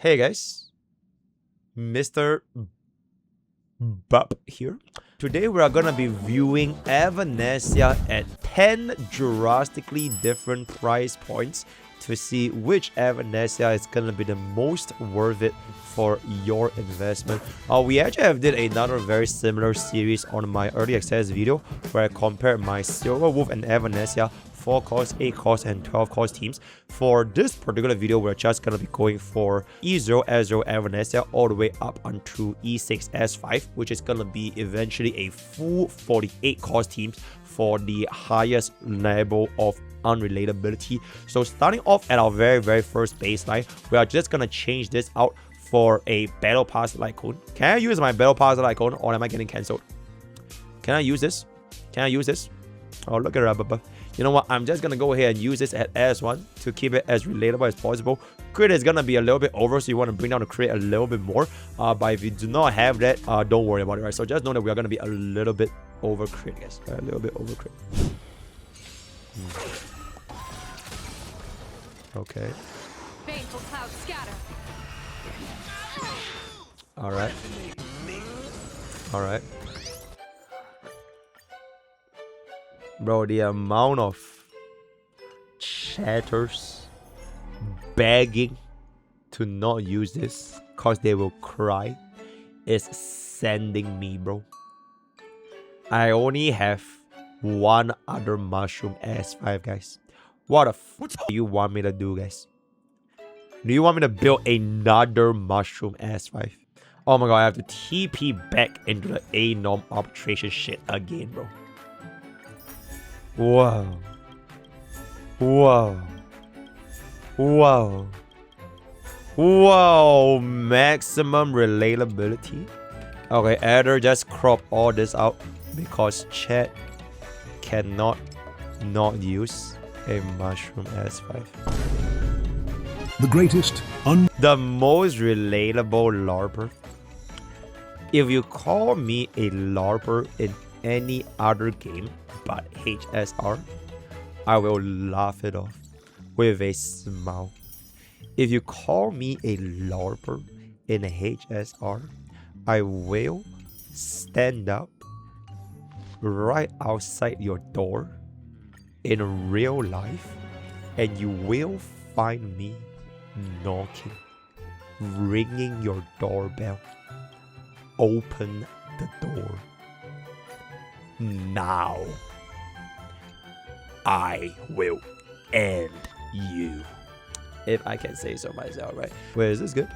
Hey guys, Mr. Bub here. Today we are gonna be viewing Evanescia at 10 drastically different price points to see which Evanescia is gonna be the most worth it for your investment. We actually did another very similar series on my early access video where I compared my Silver Wolf and Evanescia 4 cost, 8 cost, and 12 cost teams. For this particular video, we're just gonna be going for E0, S0, Evanescia all the way up onto E6, S5, which is gonna be eventually a full 48 cost teams for the highest level of unrelatability. So starting off at our very first baseline, we are just gonna change this out for a battle pass icon. Can I use my battle pass icon or am I getting cancelled? Can I use this? Can I use this? Oh, look at that. You know what? I'm just gonna go ahead and use this at S1 to keep it as relatable as possible. Crit is gonna be a little bit over, so you want to bring down the crit a little bit more. But if you do not have that, don't worry about it, right? So just know that we are gonna be a little bit over crit, guys. A little bit over crit. Okay. Alright. Alright. Bro, the amount of chatters begging to not use this because they will cry is sending me, bro. I only have one other mushroom S5, guys. What the f do you want me to do, guys? Do you want me to build another mushroom S5? Oh my god, I have to TP back into the A-norm arbitration shit again, bro. Whoa. Whoa. Whoa. Whoa. Maximum relatability. Okay, either just crop all this out because chat cannot not use a mushroom S5. The greatest the most relatable LARPer. If you call me a LARPer in any other game but HSR, I will laugh it off with a smile. If you call me a LARPer in HSR, I will stand up right outside your door in real life and you will find me knocking, ringing your doorbell. Open the door now. I will end you. If I can say so myself, right? Wait, is this good?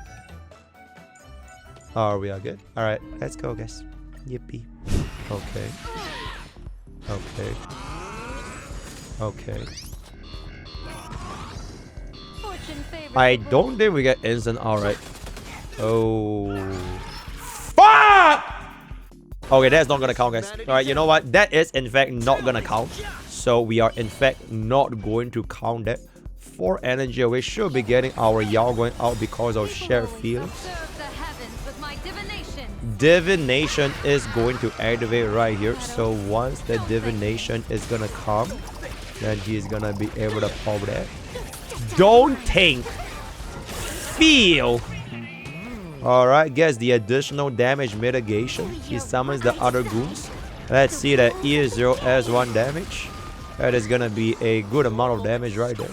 Oh, we are good. Alright, let's go, guys. Yippee. Okay. Okay. Okay. I don't think we get instant. Alright. Oh. Fuck! Okay, that's not gonna count, guys. Alright, you know what? That is in fact not gonna count. So we are in fact not going to count that. 4 energy away. Should be getting our Yao going out because of shared feelings. Divination is going to activate right here. So once the divination is gonna come, then he's gonna be able to pop that. Don't think. Feel. Alright, gets the additional damage mitigation. He summons the other goons. Let's see that E0 S1 damage. That is gonna be a good amount of damage right there.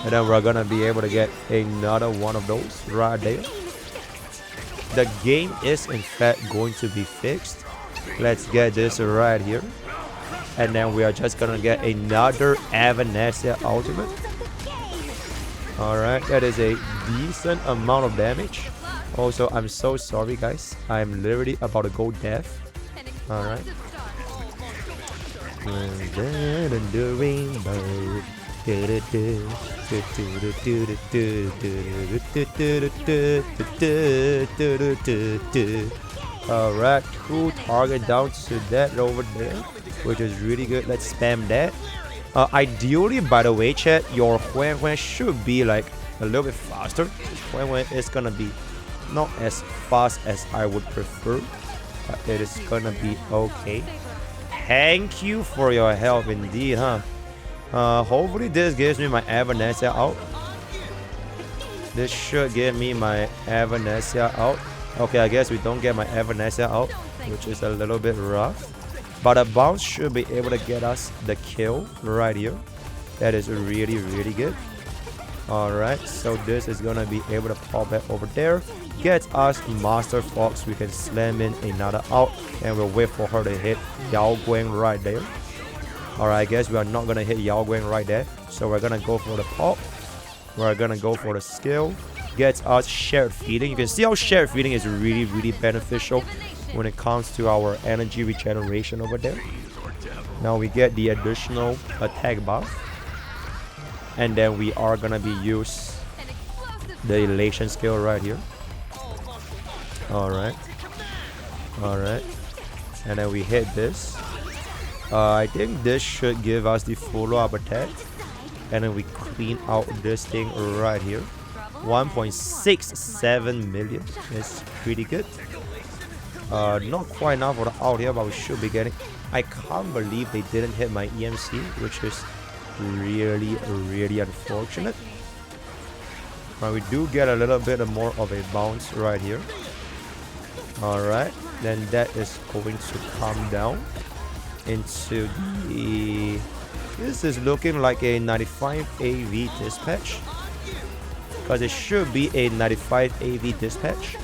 And then we're gonna be able to get another one of those right there. The game is in fact going to be fixed. Let's get this right here. And then we are just gonna get another Evanescia ultimate. Alright, that is a decent amount of damage. Also, I'm so sorry, guys. I'm literally about to go deaf. Alright. The rainbow. Alright, 2 target down to that over there, which is really good. Let's spam that. Ideally, by the way, chat, your Huan should be like a little bit faster. Huan is gonna be not as fast as I would prefer, but it is gonna be okay. Thank you for your help indeed, huh? Hopefully this gives me my Evanescia out. This should give me my Evanescia out. Okay, I guess we don't get my Evanescia out, which is a little bit rough. But a bounce should be able to get us the kill right here. That is really, really good. Alright, so this is gonna be able to pop back over there. Gets us Master Fox. We can slam in another out. And we'll wait for her to hit Yao Guang right there. Alright, I guess we are not gonna hit Yao Guang right there. So we're gonna go for the pop. We're gonna go for the skill. Gets us shared feeding. You can see how shared feeding is really, really beneficial when it comes to our energy regeneration over there. Now we get the additional attack buff. And then we are gonna be use the elation skill right here. Alright. Alright. And then we hit this. I think this should give us the follow-up attack. And then we clean out this thing right here. 1.67 million is pretty good. Not quite enough for the out here, but we should be getting. I can't believe they didn't hit my EMC, which is really, really unfortunate. But we do get a little bit more of a bounce right here. Alright, then that is going to come down into the. This is looking like a 95 AV dispatch. Because it should be a 95 AV dispatch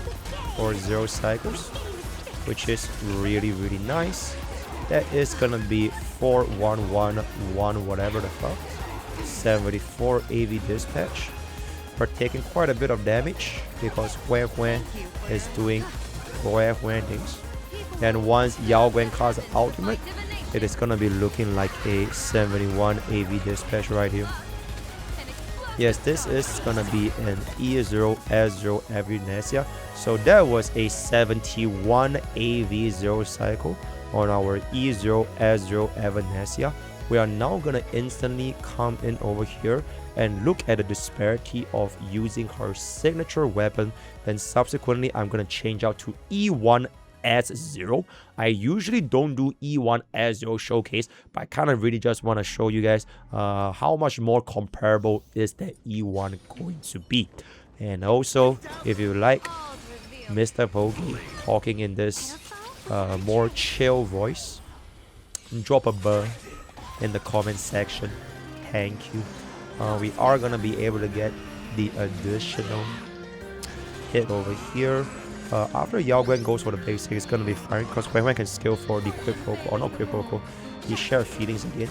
for 0 cycles, which is really, really nice. That is gonna be 4111 whatever the fuck. 74 AV dispatch. We're taking quite a bit of damage because Hue Hue is doing Hue Hue things. And once Yao Guang casts an ultimate, it is gonna be looking like a 71 AV dispatch right here. Yes, this is gonna be an E0 S0 Evanescia. So that was a 71 AV 0 cycle on our E0 S0 Evanescia. We are now gonna instantly come in over here and look at the disparity of using her signature weapon. Then subsequently, I'm gonna change out to E1 S0. I usually don't do E1 S0 showcase, but I kind of really just want to show you guys how much more comparable is that E1 going to be. And also, if you like MrPokke talking in this more chill voice, drop a burr in the comment section. Thank you. We are gonna be able to get the additional hit over here. After Yao Guang goes for the basic, it's gonna be fine because Hue Hue can skill for the quick Poco, or not quick Poco, the share feelings again.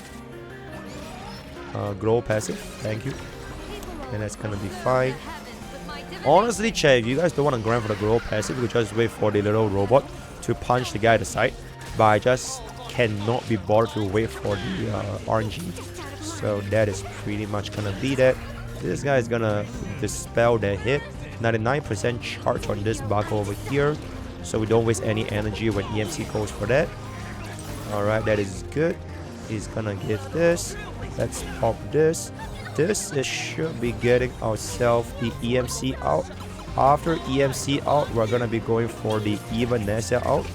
Glow passive, thank you. And that's gonna be fine. Honestly, chat, if you guys don't want to grind for the glow passive, you can just wait for the little robot to punch the guy at the side. But I just cannot be bothered to wait for the RNG. So that is pretty much gonna be that. This guy is gonna dispel that hit. 99% charge on this bug over here, so we don't waste any energy when EMC goes for that. Alright, that is good. He's gonna give this. Let's pop this. This is should be getting ourselves the EMC out. After EMC out, we're gonna be going for the Evanescia out.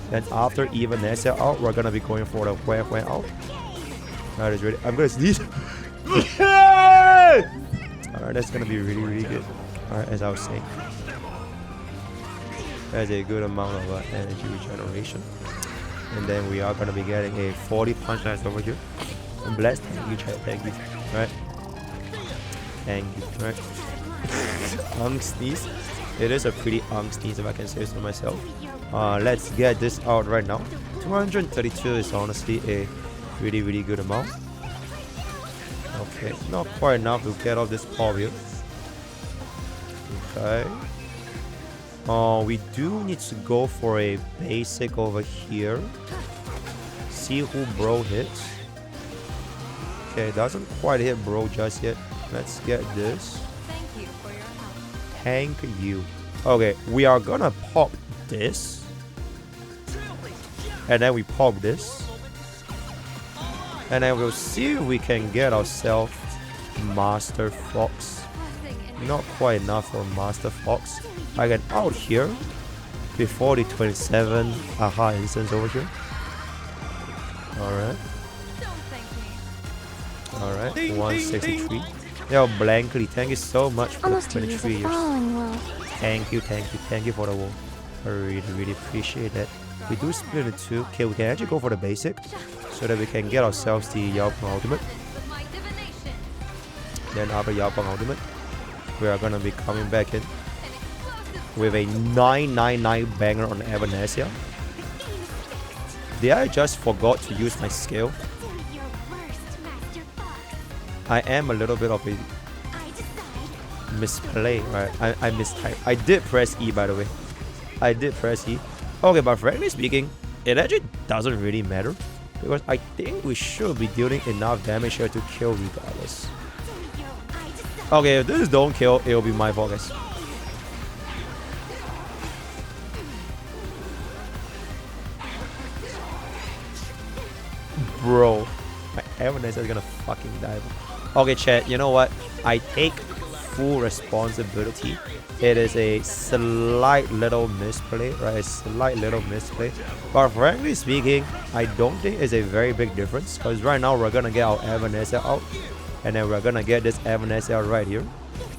Then after Evanescia out, we're gonna be going for the Hue Hue out. That is ready. I'm gonna sneeze. Alright, that's gonna be really, really good. Alright, as I was saying, that's a good amount of energy regeneration. And then we are going to be getting a 40 punch lines over here. And bless, thank you, chat, thank you. Alright. Thank you, alright. Sneeze. It is a pretty sneeze if I can say so myself. Let's get this out right now. 232 is honestly a really, really good amount. Okay, not quite enough to get off this pop here. Okay. We do need to go for a basic over here. See who bro hits. Okay, doesn't quite hit bro just yet. Let's get this. Thank you for your help. Thank you. Okay, we are gonna pop this. And then we pop this. And then we'll see if we can get ourselves Master Fox. Not quite enough for Master Fox. I get out here before the 27 aha instance over here. Alright. Alright, 163. Yo, Blankly, thank you so much for Almost the 2 years 23 of years. following well. Thank you for the wall. I really appreciate that. We do split into 2. Okay, we can actually go for the basic so that we can get ourselves the Yaopeng ultimate. Then after Yaopeng ultimate, we are gonna be coming back in with a 999 banger on Evanescia. Did I just forgot to use my skill? I am a little bit of a misplay, right? I mistyped. I did press E, by the way. I did press E. Okay, but frankly speaking, it actually doesn't really matter because I think we should be dealing enough damage here to kill regardless. Okay, if this don't kill, it'll be my fault, guys. Bro, my Evanescia is gonna fucking die. Okay, chat, you know what? I take full responsibility. It is a slight little misplay, right? A slight little misplay. But frankly speaking, I don't think it's a very big difference because right now we're gonna get our Evanescia out. And then we're gonna get this Evanescia right here,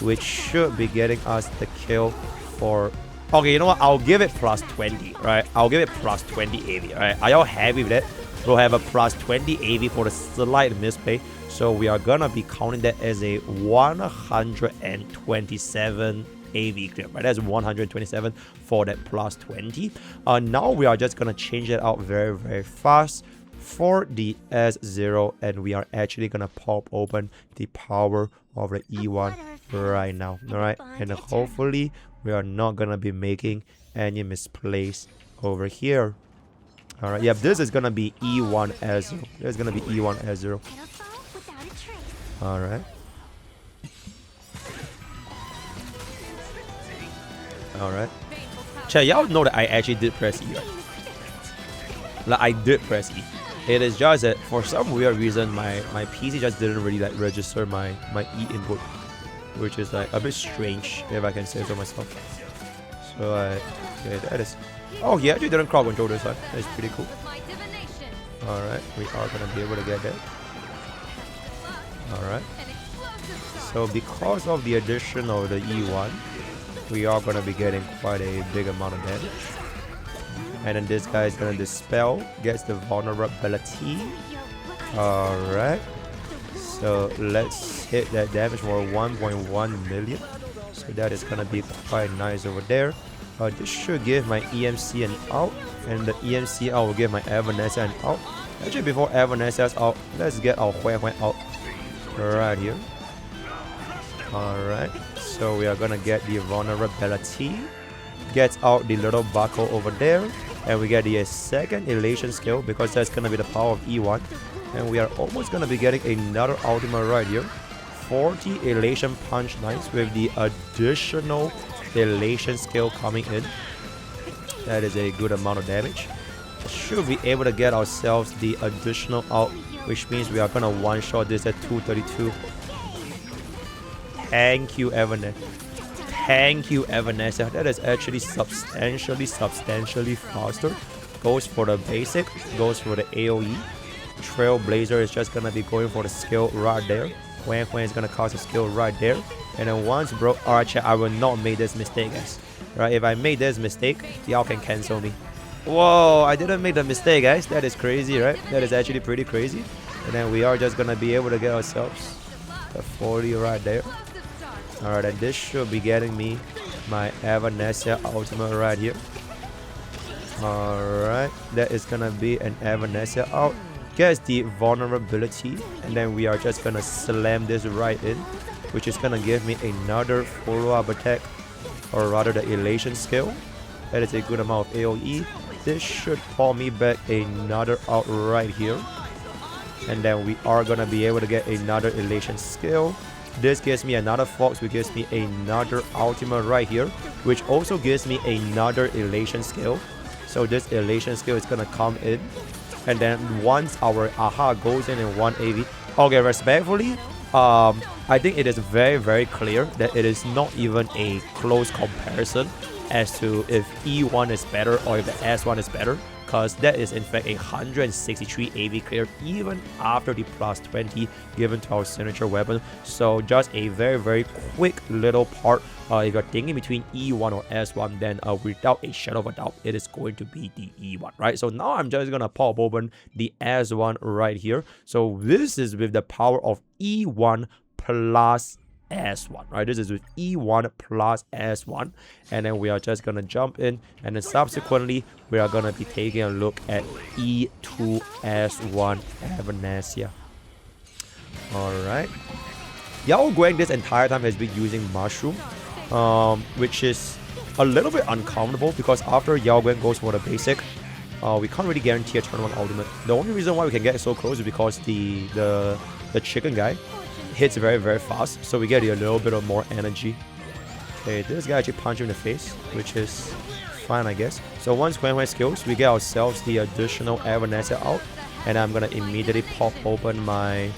which should be getting us the kill for... Okay, you know what? I'll give it plus 20, right? I'll give it plus 20 AV, right? Are y'all happy with that? We'll have a plus 20 AV for the slight misplay. So we are gonna be counting that as a 127 AV clip, right? That's 127 for that plus 20. Now we are just gonna change it out very fast for the S0, and we are actually gonna pop open the power of the E1 right now. All right, and hopefully we are not gonna be making any misplays over here. All right, yep, this is gonna be E1 S0. There's gonna be E1 S0. All right. All right. Chat, y'all know that I actually did press E, right? Like, I did press E. It is just that for some weird reason my PC just didn't really like register my E input, which is like a bit strange if I can say so myself. So okay, that is... Oh, he actually didn't crowd control this time. That's pretty cool. Alright, we are gonna be able to get that. Alright. So because of the addition of the E1, we are gonna be getting quite a big amount of damage. And then this guy is gonna dispel, gets the vulnerability. Alright. So let's hit that damage for 1.1 million. So that is gonna be quite nice over there. This should give my EMC an out, and the EMC out will give my Evanescia an out. Actually, before Evanescia's out, let's get our Hui out right here. Alright, so we are gonna get the vulnerability, gets out the little buckle over there, and we get the second elation skill because that's gonna be the power of E1, and we are almost gonna be getting another ultimate right here. 40 elation punch nice with the additional elation skill coming in. That is a good amount of damage. Should be able to get ourselves the additional out, which means we are gonna one-shot this at 232. Thank you, Evanescia. Thank you, Evanescia. That is actually substantially faster. Goes for the basic, goes for the AoE. Trailblazer is just gonna be going for the skill right there. Hui is gonna cast a skill right there. And then once bro Archer, I will not make this mistake, guys. Right, if I make this mistake, y'all can cancel me. Whoa, I didn't make the mistake, guys. That is crazy, right? That is actually pretty crazy. And then we are just gonna be able to get ourselves the 40 right there. Alright, and this should be getting me my Evanescia ultimate right here. Alright, that is gonna be an Evanescia out. Gets the vulnerability, and then we are just gonna slam this right in, which is gonna give me another follow-up attack, or rather the elation skill. That is a good amount of AoE. This should pull me back another out right here, and then we are gonna be able to get another elation skill. This gives me another fox, which gives me another ultimate right here, which also gives me another elation skill. So this elation skill is gonna come in, and then once our aha goes in 1 AV. Okay, respectfully, I think it is very clear that it is not even a close comparison as to if E1 is better or if the S1 is better. because that is in fact a 163 AV clear even after the plus 20 given to our signature weapon. So just a very quick little part. If you're thinking between E1 or S1, then without a shadow of a doubt, it is going to be the E1, right? So now I'm just gonna pop open the S1 right here. So this is with the power of E1 plus S1, right? This is with E1 plus S1, and then we are just gonna jump in, and then subsequently we are gonna be taking a look at E2 S1 Evanescia. Alright. Yao Guang this entire time has been using Mushroom, which is a little bit uncomfortable because after Yao Guang goes for the basic, we can't really guarantee a turn 1 ultimate. The only reason why we can get so close is because the chicken guy hits very fast, so we get a little bit of more energy. Okay, this guy actually punched him in the face, which is fine, I guess. So once Huan Huan skills, we get ourselves the additional Evanescia out, and I'm gonna immediately pop open my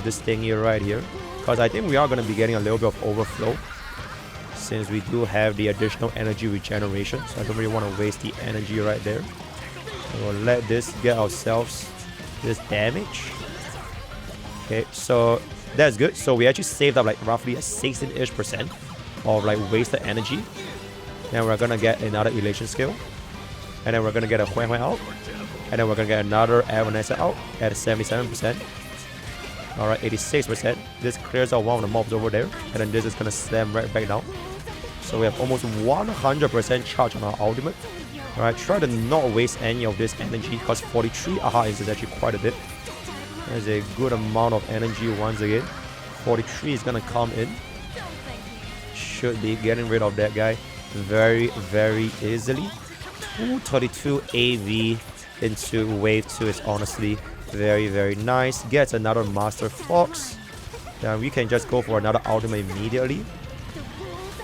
this thingy right here, because I think we are gonna be getting a little bit of overflow since we do have the additional energy regeneration. So I don't really want to waste the energy right there. So we'll let this get ourselves this damage. Okay, so that's good. So we actually saved up like roughly a 16-ish% of like wasted energy. Then we're gonna get another elation skill, and then we're gonna get a Huan Huan out, and then we're gonna get another Evanescia out at 77%. Alright, 86%. This clears out one of the mobs over there, and then this is gonna slam right back down. So we have almost 100% charge on our ultimate. Alright, try to not waste any of this energy, because 43 aha is actually quite a bit. There's a good amount of energy once again. 43 is gonna come in. Should be getting rid of that guy very easily. 232 AV into wave 2 is honestly very nice. Gets another Master Fox. Then we can just go for another ultimate immediately.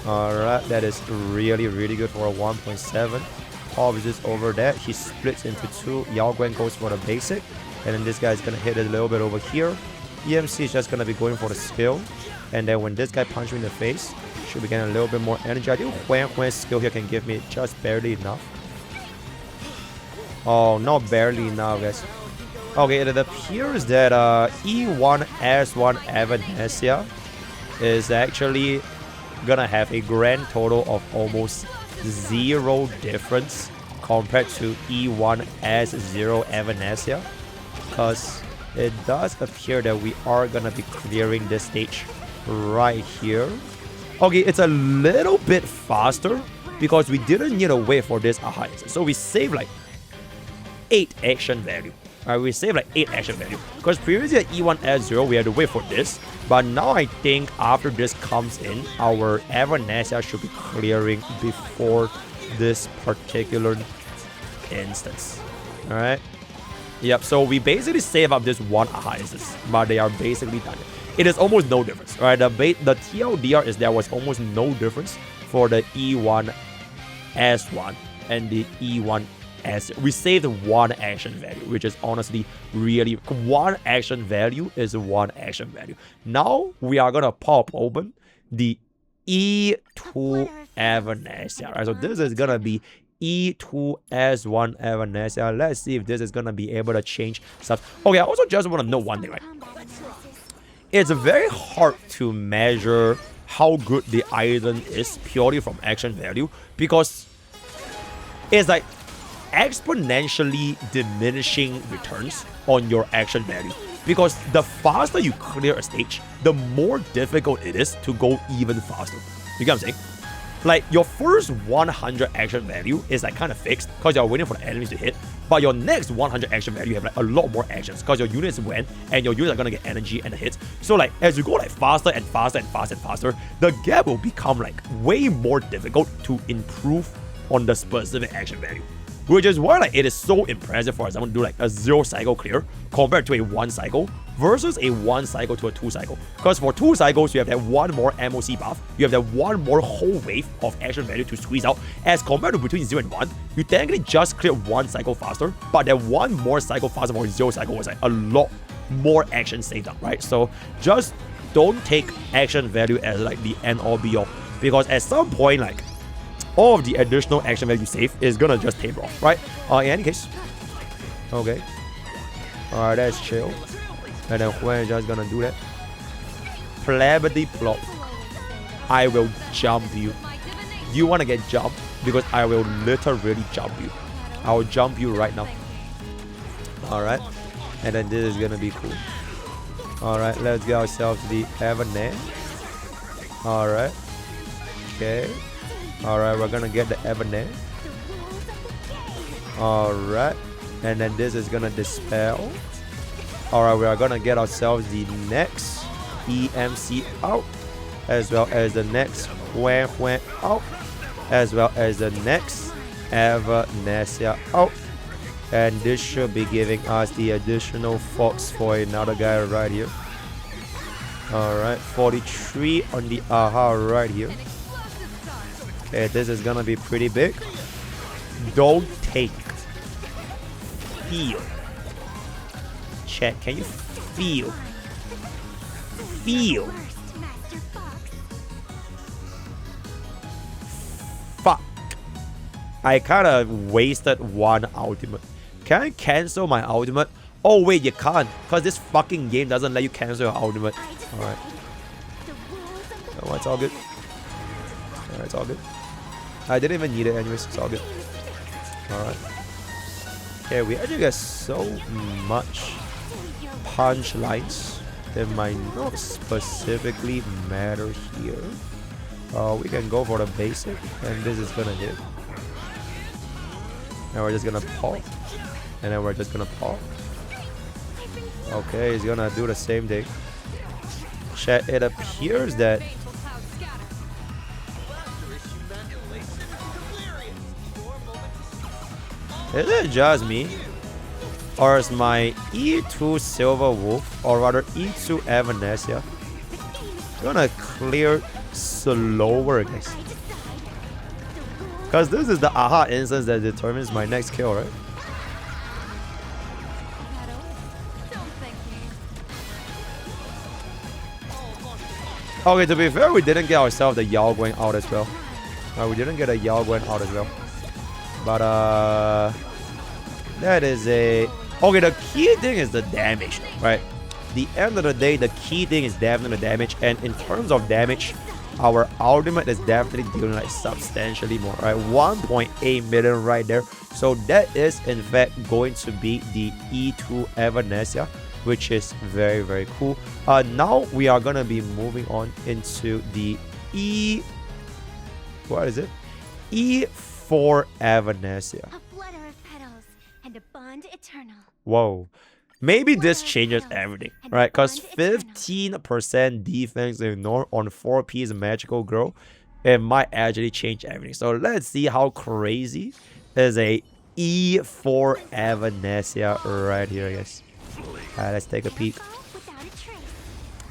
Alright, that is really good for a 1.7. Pops is over that. He splits into 2. Yao Guang goes for the basic. And then this guy is going to hit it a little bit over here. EMC is just going to be going for the skill. And then when this guy punches me in the face, should be getting a little bit more energy. I think Huan Huan's skill here can give me just barely enough. Oh, not barely enough, guys. Okay, it appears that E1 S1 Evanescia is actually gonna have a grand total of almost 0 difference compared to E1 S0 Evanescia, because it does appear that we are gonna be clearing this stage right here. Okay, it's a little bit faster because we didn't need to wait for this aha. So we save like 8 action value. We save like 8 action value, because previously at E1 S0 we had to wait for this, but now I think after this comes in, our Evanescia should be clearing before this particular instance. Alright. Yep, so we basically save up this one aha instance, but they are basically done. It is almost no difference. Right? The TLDR is there was almost no difference for the E1 S1 and the E1 S. We saved 1 action value, which is honestly really 1 action value is 1 action value. Now we are gonna pop open the E2 Evanescia. Right? So this is gonna be E2 S1 Evanescia. Let's see if this is gonna be able to change stuff. Okay, I also just want to know one thing, right? It's very hard to measure how good the island is purely from action value, because it's like exponentially diminishing returns on your action value, because the faster you clear a stage, the more difficult it is to go even faster. You get what I'm saying? Like, your first 100 action value is like kind of fixed because you're waiting for the enemies to hit, but your next 100 action value, you have like a lot more actions because your units went and your units are gonna get energy and hits. So like, as you go like faster and faster, the gap will become like way more difficult to improve on the specific action value. Which is why like it is so impressive for example to do like a 0 cycle clear compared to a 1 cycle versus a 1 cycle to a 2 cycle. Because for 2 cycles you have that 1 more MOC buff, you have that 1 more whole wave of action value to squeeze out, as compared to between 0 and 1, you technically just clear 1 cycle faster, but that 1 more cycle faster for 0 cycle was like a lot more action saved up, right? So just don't take action value as like the end all be all, because at some point like all of the additional action that you save is gonna just taper off, right? In any case, okay. Alright, that's chill. And then we're just gonna do that. Plebity plop. I will jump you. You wanna get jumped? Because I will literally jump you. I will jump you right now. Alright. And then this is gonna be cool. Alright, let's get ourselves the Evanescia. Alright. Okay. Alright, we're gonna get the Evanescia. Alright. And then this is gonna dispel. Alright, we are gonna get ourselves the next EMC out. As well as the next Huen out. As well as the next Evanescia out. And this should be giving us the additional Fox for another guy right here. Alright, 43 on the AHA right here. Okay, this is gonna be pretty big. Don't take. Feel. Chat, can you feel? Feel. Fuck. I kinda wasted one ultimate. Can I cancel my ultimate? Oh wait, you can't, because this fucking game doesn't let you cancel your ultimate. Alright. Oh, it's all good. Alright, it's all good. I didn't even need it anyways, it's all good. Alright. Okay, we actually get so much punch lines that might not specifically matter here. We can go for the basic, and this is gonna hit. And we're just gonna pop. And then we're just gonna pop. Okay, he's gonna do the same thing. Chat, it appears that is it just me? Or is my E2 Silver Wolf, or rather E2 Evanescia, gonna clear slower, guys? Because this is the AHA instance that determines my next kill, right? Okay, to be fair, we didn't get ourselves the Yao going out as well. We didn't get a Yao going out as well. But, that is a... Okay, the key thing is the damage, right? The end of the day, the key thing is definitely the damage. And in terms of damage, our ultimate is definitely dealing like substantially more, right? 1.8 million right there. So that is, in fact, going to be the E2 Evanescia, which is very, very cool. Now we are gonna be moving on into the what is it? E4 Evanescia. A flutter of petals and a bond eternal. Whoa. Maybe this changes everything, right? Because 15% defense ignore on 4P's magical grow, it might actually change everything. So let's see how crazy is a E4 Evanescia right here, guys. Let's take a peek.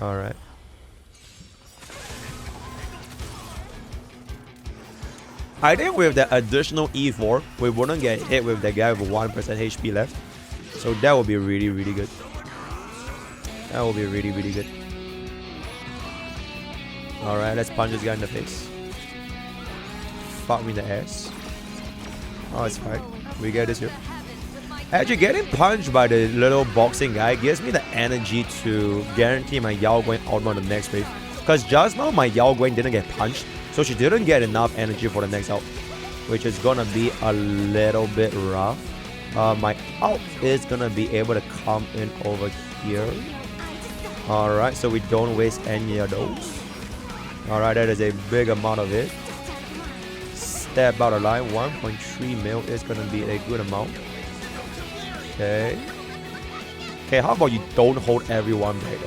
Alright. I think with the additional E4, we wouldn't get hit with the guy with 1% HP left. So that would be really, really good. That would be really, really good. Alright, let's punch this guy in the face. Fuck me in the ass. Oh, it's fine. We get this here. Actually, getting punched by the little boxing guy gives me the energy to guarantee my Yao Guang out on the next wave. Because just now my Yao Guang didn't get punched, so she didn't get enough energy for the next out, which is gonna be a little bit rough. My out is gonna be able to come in over here. Alright, so we don't waste any of those. Alright, that is a big amount of it. Step out of line, 1.3 mil is gonna be a good amount. Okay. Okay, how about you don't hold everyone back?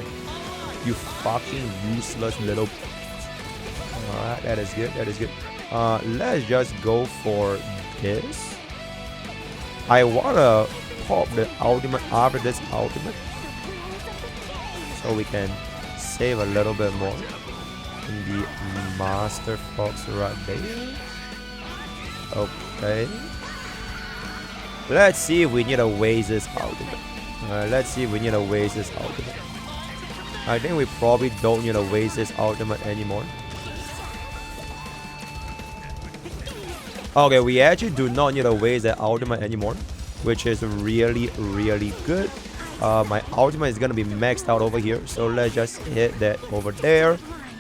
You fucking useless little... Alright, that is good, that is good. Let's just go for this. I wanna pop the ultimate after this ultimate, so we can save a little bit more in the Master Fox right there. Okay. Let's see if we need to waste this ultimate. Let's see if we need to waste this ultimate. I think we probably don't need to waste this ultimate anymore. Okay, we actually do not need to waste that ultimate anymore, which is really, really good. My ultimate is gonna be maxed out over here, so let's just hit that over there.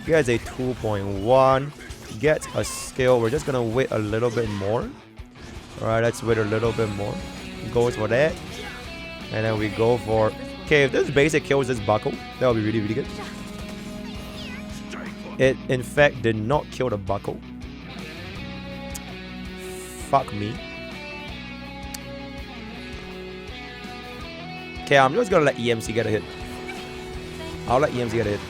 Gets a 2.1. Gets a skill. We're just gonna wait a little bit more. Alright, let's wait a little bit more. Goes for that. And then we go for... Okay, if this basic kills this buckle, that would be really, really good. It, in fact, did not kill the buckle. Fuck me. Okay, I'm just gonna let EMC get a hit. I'll let EMC get a hit.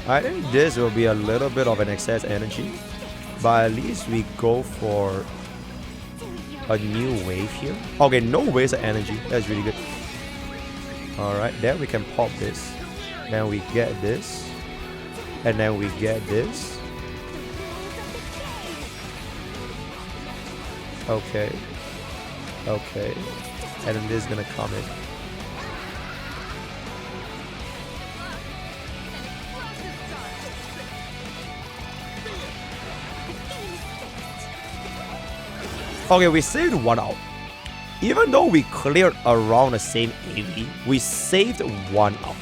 I think this will be a little bit of an excess energy, but at least we go for a new wave here. Okay, no waste of energy. That's really good. Alright, then we can pop this. Then we get this. And then we get this. Okay. Okay. And then this is gonna come in. Okay, we saved one out. Even though we cleared around the same AV, we saved one out.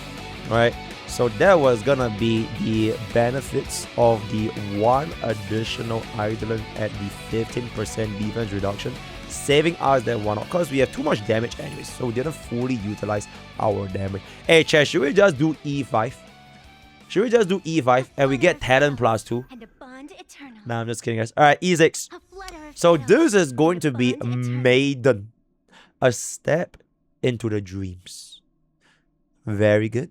Right? So that was gonna be the benefits of the one additional eidolon at the 15% defense reduction, saving us that one out because we have too much damage anyways, so we didn't fully utilize our damage. Hey chat, should we just do E5? Should we just do E5 and we get talent +2? Nah, I'm just kidding guys. Alright, E6. So this is going to be Maiden. A step into the dreams. Very good.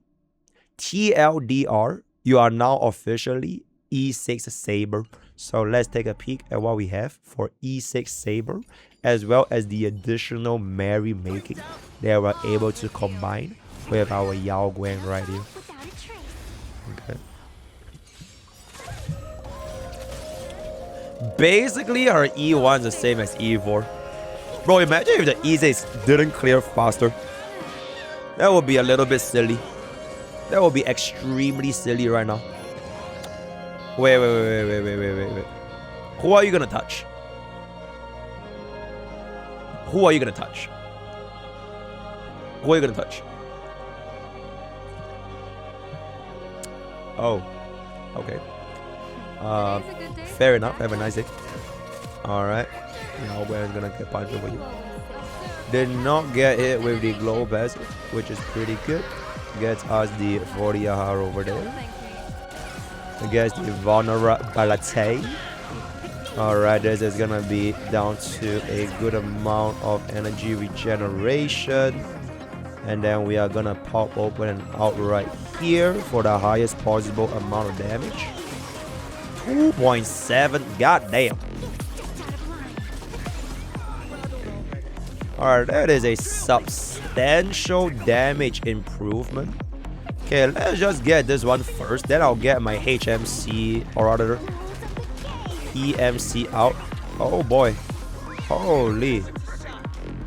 TLDR, you are now officially E6 Saber. So let's take a peek at what we have for E6 Saber, as well as the additional merrymaking that we're able to combine with our Yao Guang right here. Okay. Basically, our E1 is the same as E4. Bro, imagine if the E6 didn't clear faster. That would be a little bit silly. That would be extremely silly right now. Wait. Who are you gonna touch? Who are you gonna touch? Who are you gonna touch? Oh, okay. Fair enough. Have a nice day. Alright. Now we're gonna get punched over you. Did not get hit with the glow vest, which is pretty good. Gets us the 40 AHR over there. Gets the vulnerability. Alright, this is gonna be down to a good amount of energy regeneration. And then we are gonna pop open and out right here for the highest possible amount of damage. 2.7, goddamn. Alright, that is a substantial damage improvement. Okay, let's just get this one first. Then I'll get my HMC, or rather EMC out. Oh boy. Holy.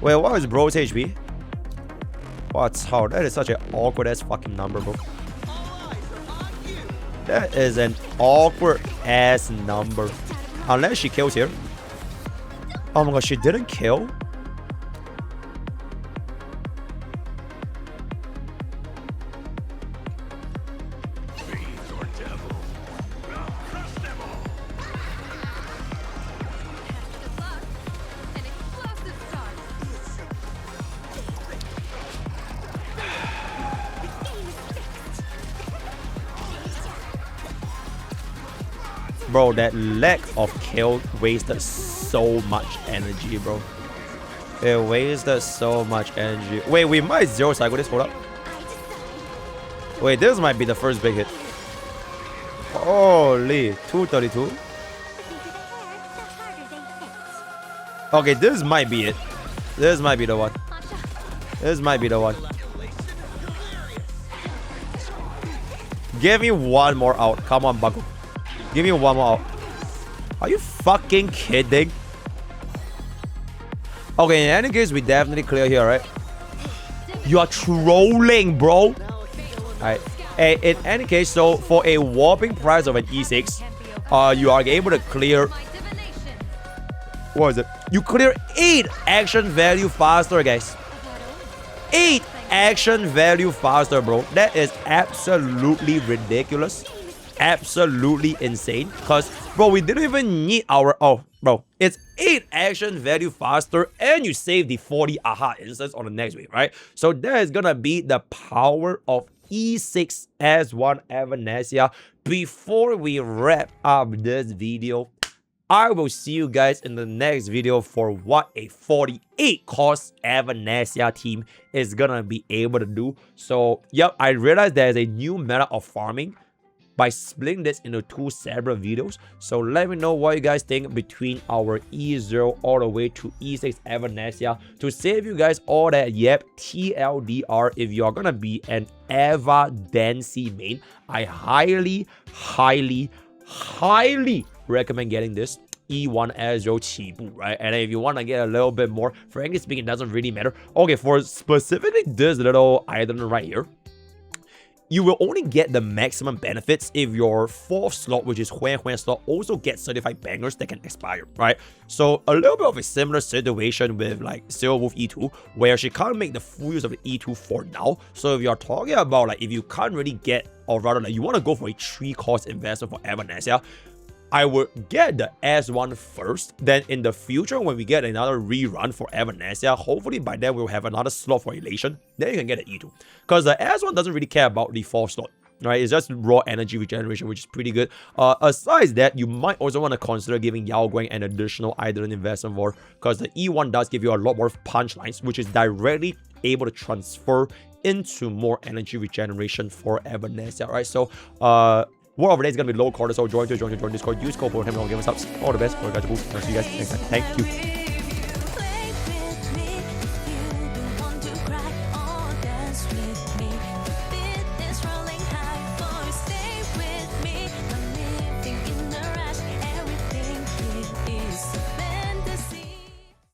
Wait, what is bro's HP? What's how? That is such an awkward ass fucking number, bro. That is an awkward ass number. Unless she kills here. Oh my god, she didn't kill? Bro, that lack of kill wasted so much energy, bro. It wasted so much energy. Wait, we might zero cycle this. Hold up. Wait, this might be the first big hit. Holy, 232. Okay, this might be it. This might be the one. This might be the one. Give me one more out. Come on, Buckle. Give me one more out. Are you fucking kidding? Okay, in any case, we definitely clear here, right? You are trolling, bro. Alright. And in any case, so for a whopping price of an E6, you are able to clear, what is it? You clear 8 action value faster, guys. 8 action value faster, bro. That is absolutely ridiculous. Absolutely insane. Because, bro, we didn't even need our... Oh, bro. It's 8 action value faster and you save the 40 aha instance on the next wave, right? So that is gonna be the power of E6 S1 Evanescia. Before we wrap up this video, I will see you guys in the next video for what a 48 cost Evanescia team is gonna be able to do. So, yep, I realized there's a new meta of farming by splitting this into 2 separate videos. So let me know what you guys think between our E0 all the way to E6 Evanescia to save you guys all that. Yep, TLDR, if you're gonna be an Evanescia main, I highly recommend getting this E1 S0 Chibu, right? And if you want to get a little bit more, frankly speaking, it doesn't really matter. Okay, for specifically this little item right here, you will only get the maximum benefits if your 4th slot, which is Huan slot, also gets certified bangers that can expire, right? So a little bit of a similar situation with like Silver Wolf E2, where she can't make the full use of the E2 for now. So if you're talking about like if you can't really get, or rather like you want to go for a 3 cost investment for Evanescia, I would get the S1 first. Then in the future, when we get another rerun for Evanescia, hopefully by then we'll have another slot for Elation. Then you can get an E2. Because the S1 doesn't really care about the 4th slot, right? It's just raw energy regeneration, which is pretty good. Aside that, you might also want to consider giving Yao Guang an additional eidolon investment for, because the E1 does give you a lot more punchlines, which is directly able to transfer into more energy regeneration for Evanescia, right? So, word of the day is going to be low quarter, so join Discord, use code for him, all give us ups. All the best, for guys. I'll see you guys next time. Thank you.